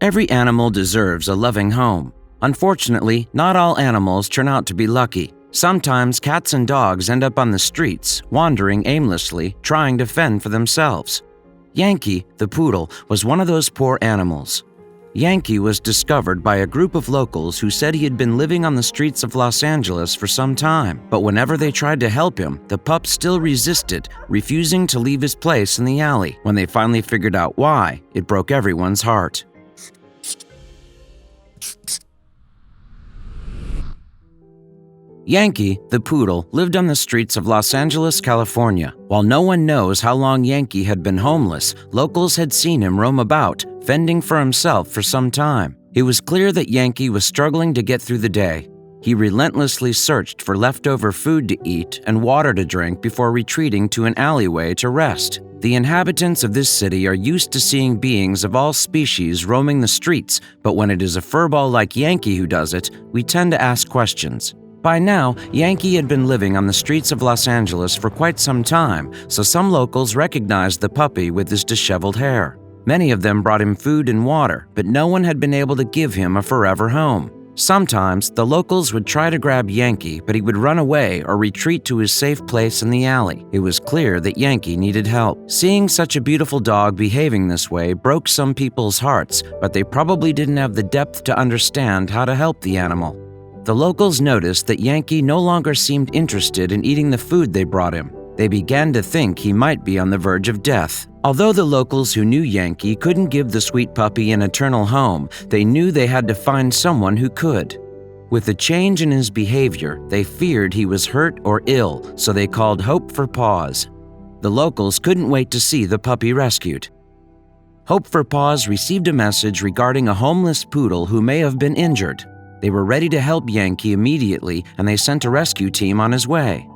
Every animal deserves a loving home. Unfortunately, not all animals turn out to be lucky. Sometimes cats and dogs end up on the streets, wandering aimlessly, trying to fend for themselves. Yankee, the poodle, was one of those poor animals. Yankee was discovered by a group of locals who said he had been living on the streets of Los Angeles for some time, but whenever they tried to help him, the pup still resisted, refusing to leave his place in the alley. When they finally figured out why, it broke everyone's heart. Yankee, the poodle, lived on the streets of Los Angeles, California. While no one knows how long Yankee had been homeless, locals had seen him roam about, fending for himself for some time. It was clear that Yankee was struggling to get through the day. He relentlessly searched for leftover food to eat and water to drink before retreating to an alleyway to rest. The inhabitants of this city are used to seeing beings of all species roaming the streets, but when it is a furball like Yankee who does it, we tend to ask questions. By now, Yankee had been living on the streets of Los Angeles for quite some time, so some locals recognized the puppy with his disheveled hair. Many of them brought him food and water, but no one had been able to give him a forever home. Sometimes, the locals would try to grab Yankee, but he would run away or retreat to his safe place in the alley. It was clear that Yankee needed help. Seeing such a beautiful dog behaving this way broke some people's hearts, but they probably didn't have the depth to understand how to help the animal. The locals noticed that Yankee no longer seemed interested in eating the food they brought him. They began to think he might be on the verge of death. Although the locals who knew Yankee couldn't give the sweet puppy an eternal home, they knew they had to find someone who could. With the change in his behavior, they feared he was hurt or ill, so they called Hope for Paws. The locals couldn't wait to see the puppy rescued. Hope for Paws received a message regarding a homeless poodle who may have been injured. They were ready to help Yankee immediately, and they sent a rescue team on his way.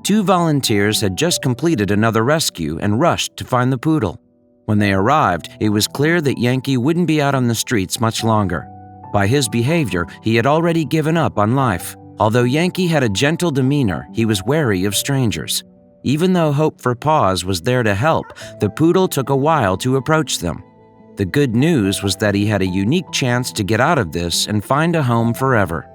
2 volunteers had just completed another rescue and rushed to find the poodle. When they arrived, it was clear that Yankee wouldn't be out on the streets much longer. By his behavior, he had already given up on life. Although Yankee had a gentle demeanor, he was wary of strangers. Even though Hope for Paws was there to help, the poodle took a while to approach them. The good news was that he had a unique chance to get out of this and find a home forever.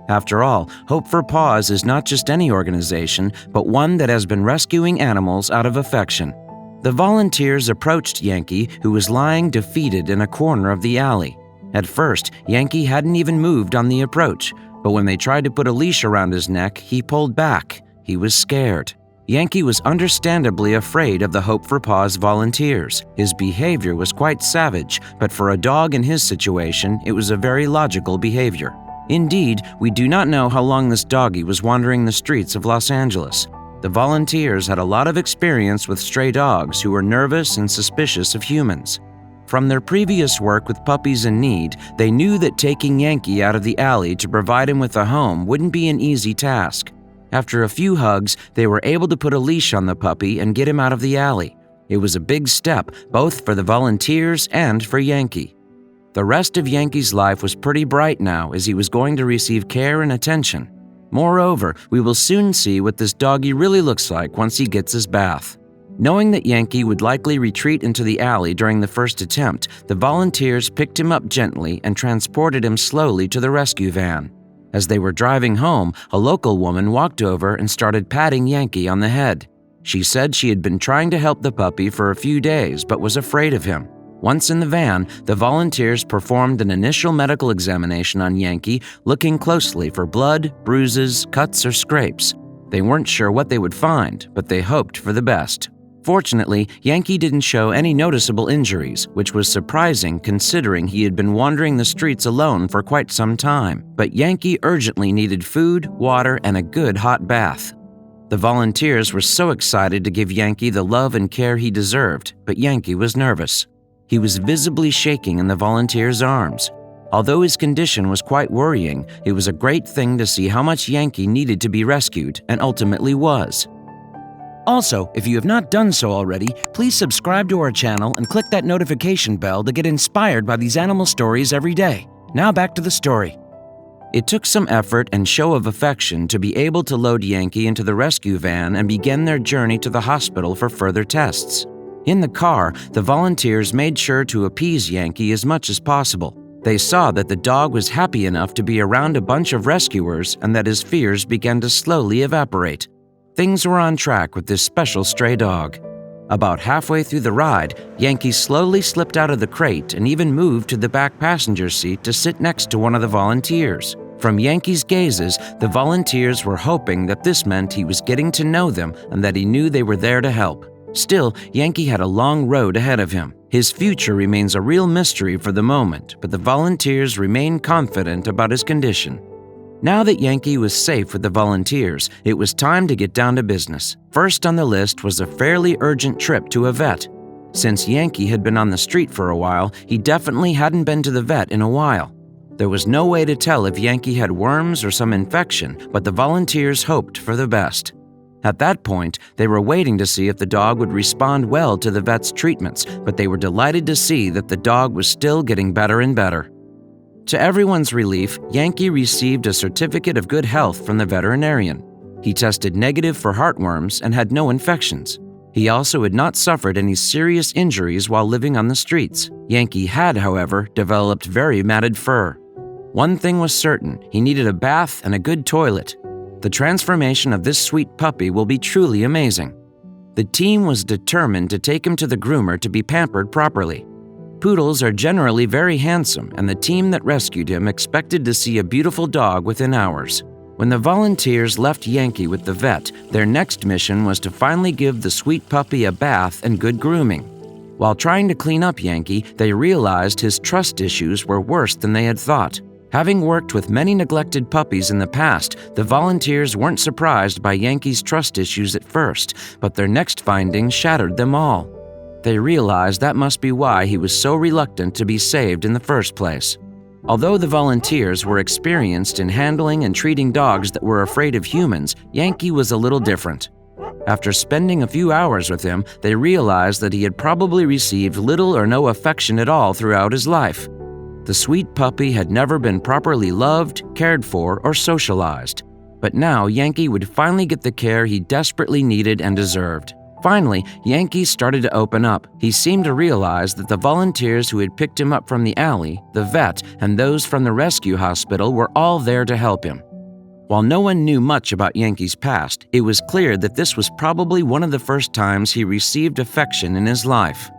After all, Hope for Paws is not just any organization, but one that has been rescuing animals out of affection. The volunteers approached Yankee, who was lying defeated in a corner of the alley. At first, Yankee hadn't even moved on the approach, but when they tried to put a leash around his neck, he pulled back. He was scared. Yankee was understandably afraid of the Hope for Paws volunteers. His behavior was quite savage, but for a dog in his situation, it was a very logical behavior. Indeed, we do not know how long this doggy was wandering the streets of Los Angeles. The volunteers had a lot of experience with stray dogs who were nervous and suspicious of humans. From their previous work with puppies in need, they knew that taking Yankee out of the alley to provide him with a home wouldn't be an easy task. After a few hugs, they were able to put a leash on the puppy and get him out of the alley. It was a big step, both for the volunteers and for Yankee. The rest of Yankee's life was pretty bright now, as he was going to receive care and attention. Moreover, we will soon see what this doggy really looks like once he gets his bath. Knowing that Yankee would likely retreat into the alley during the first attempt, the volunteers picked him up gently and transported him slowly to the rescue van. As they were driving home, a local woman walked over and started patting Yankee on the head. She said she had been trying to help the puppy for a few days but was afraid of him. Once in the van, the volunteers performed an initial medical examination on Yankee, looking closely for blood, bruises, cuts, or scrapes. They weren't sure what they would find, but they hoped for the best. Fortunately, Yankee didn't show any noticeable injuries, which was surprising considering he had been wandering the streets alone for quite some time. But Yankee urgently needed food, water, and a good hot bath. The volunteers were so excited to give Yankee the love and care he deserved, but Yankee was nervous. He was visibly shaking in the volunteers' arms. Although his condition was quite worrying, it was a great thing to see how much Yankee needed to be rescued, and ultimately was. Also, if you have not done so already, please subscribe to our channel and click that notification bell to get inspired by these animal stories every day. Now back to the story. It took some effort and show of affection to be able to load Yankee into the rescue van and begin their journey to the hospital for further tests. In the car, the volunteers made sure to appease Yankee as much as possible. They saw that the dog was happy enough to be around a bunch of rescuers and that his fears began to slowly evaporate. Things were on track with this special stray dog. About halfway through the ride, Yankee slowly slipped out of the crate and even moved to the back passenger seat to sit next to one of the volunteers. From Yankee's gazes, the volunteers were hoping that this meant he was getting to know them and that he knew they were there to help. Still, Yankee had a long road ahead of him. His future remains a real mystery for the moment, but the volunteers remain confident about his condition. Now that Yankee was safe with the volunteers, it was time to get down to business. First on the list was a fairly urgent trip to a vet. Since Yankee had been on the street for a while, he definitely hadn't been to the vet in a while. There was no way to tell if Yankee had worms or some infection, but the volunteers hoped for the best. At that point, they were waiting to see if the dog would respond well to the vet's treatments, but they were delighted to see that the dog was still getting better and better. To everyone's relief, Yankee received a certificate of good health from the veterinarian. He tested negative for heartworms and had no infections. He also had not suffered any serious injuries while living on the streets. Yankee had, however, developed very matted fur. One thing was certain, he needed a bath and a good toilet. The transformation of this sweet puppy will be truly amazing. The team was determined to take him to the groomer to be pampered properly. Poodles are generally very handsome, and the team that rescued him expected to see a beautiful dog within hours. When the volunteers left Yankee with the vet, their next mission was to finally give the sweet puppy a bath and good grooming. While trying to clean up Yankee, they realized his trust issues were worse than they had thought. Having worked with many neglected puppies in the past, the volunteers weren't surprised by Yankee's trust issues at first, but their next findings shattered them all. They realized that must be why he was so reluctant to be saved in the first place. Although the volunteers were experienced in handling and treating dogs that were afraid of humans, Yankee was a little different. After spending a few hours with him, they realized that he had probably received little or no affection at all throughout his life. The sweet puppy had never been properly loved, cared for, or socialized. But now Yankee would finally get the care he desperately needed and deserved. Finally, Yankee started to open up. He seemed to realize that the volunteers who had picked him up from the alley, the vet, and those from the rescue hospital were all there to help him. While no one knew much about Yankee's past, it was clear that this was probably one of the first times he received affection in his life.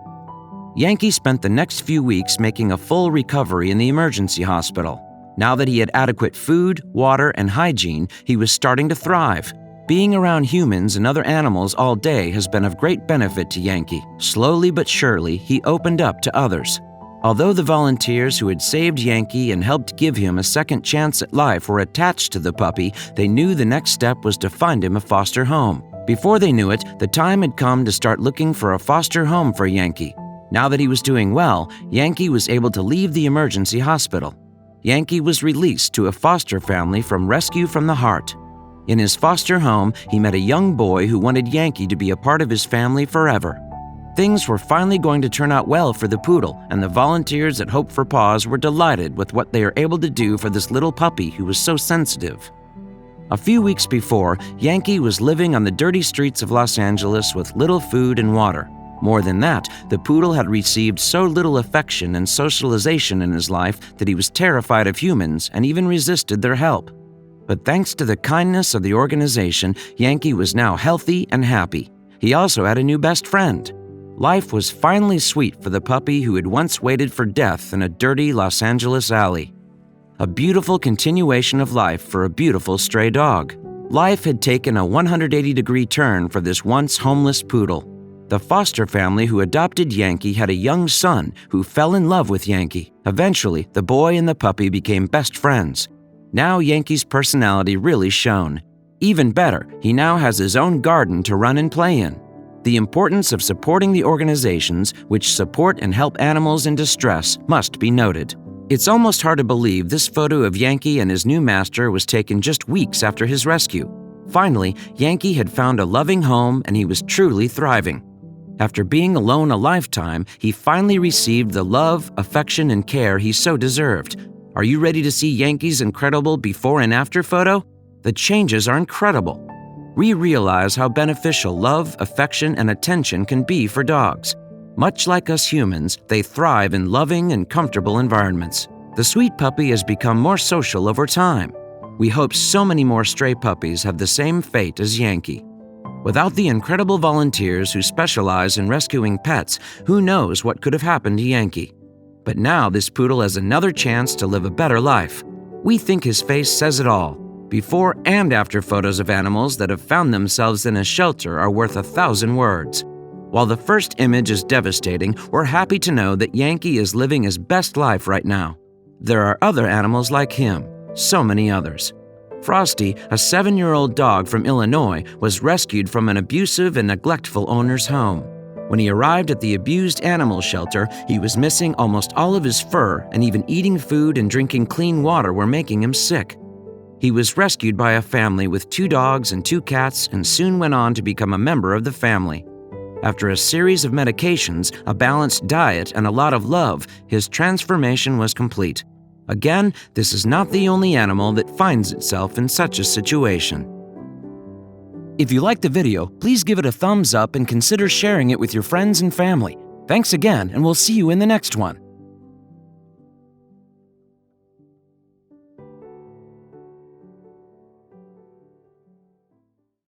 Yankee spent the next few weeks making a full recovery in the emergency hospital. Now that he had adequate food, water, and hygiene, he was starting to thrive. Being around humans and other animals all day has been of great benefit to Yankee. Slowly but surely, he opened up to others. Although the volunteers who had saved Yankee and helped give him a second chance at life were attached to the puppy, they knew the next step was to find him a foster home. Before they knew it, the time had come to start looking for a foster home for Yankee. Now that he was doing well, Yankee was able to leave the emergency hospital. Yankee was released to a foster family from Rescue from the Heart. In his foster home, he met a young boy who wanted Yankee to be a part of his family forever. Things were finally going to turn out well for the poodle, and the volunteers at Hope for Paws were delighted with what they were able to do for this little puppy who was so sensitive. A few weeks before, Yankee was living on the dirty streets of Los Angeles with little food and water. More than that, the poodle had received so little affection and socialization in his life that he was terrified of humans and even resisted their help. But thanks to the kindness of the organization, Yankee was now healthy and happy. He also had a new best friend. Life was finally sweet for the puppy who had once waited for death in a dirty Los Angeles alley. A beautiful continuation of life for a beautiful stray dog. Life had taken a 180-degree turn for this once homeless poodle. The foster family who adopted Yankee had a young son who fell in love with Yankee. Eventually, the boy and the puppy became best friends. Now Yankee's personality really shone. Even better, he now has his own garden to run and play in. The importance of supporting the organizations which support and help animals in distress must be noted. It's almost hard to believe this photo of Yankee and his new master was taken just weeks after his rescue. Finally, Yankee had found a loving home and he was truly thriving. After being alone a lifetime, he finally received the love, affection, and care he so deserved. Are you ready to see Yankee's incredible before and after photo? The changes are incredible. We realize how beneficial love, affection, and attention can be for dogs. Much like us humans, they thrive in loving and comfortable environments. The sweet puppy has become more social over time. We hope so many more stray puppies have the same fate as Yankee. Without the incredible volunteers who specialize in rescuing pets, who knows what could have happened to Yankee? But now this poodle has another chance to live a better life. We think his face says it all. Before and after photos of animals that have found themselves in a shelter are worth 1,000 words. While the first image is devastating, we're happy to know that Yankee is living his best life right now. There are other animals like him, so many others. Frosty, a 7-year-old dog from Illinois, was rescued from an abusive and neglectful owner's home. When he arrived at the abused animal shelter, he was missing almost all of his fur, and even eating food and drinking clean water were making him sick. He was rescued by a family with 2 dogs and 2 cats and soon went on to become a member of the family. After a series of medications, a balanced diet, and a lot of love, his transformation was complete. Again, this is not the only animal that finds itself in such a situation. If you liked the video, please give it a thumbs up and consider sharing it with your friends and family. Thanks again, and we'll see you in the next one.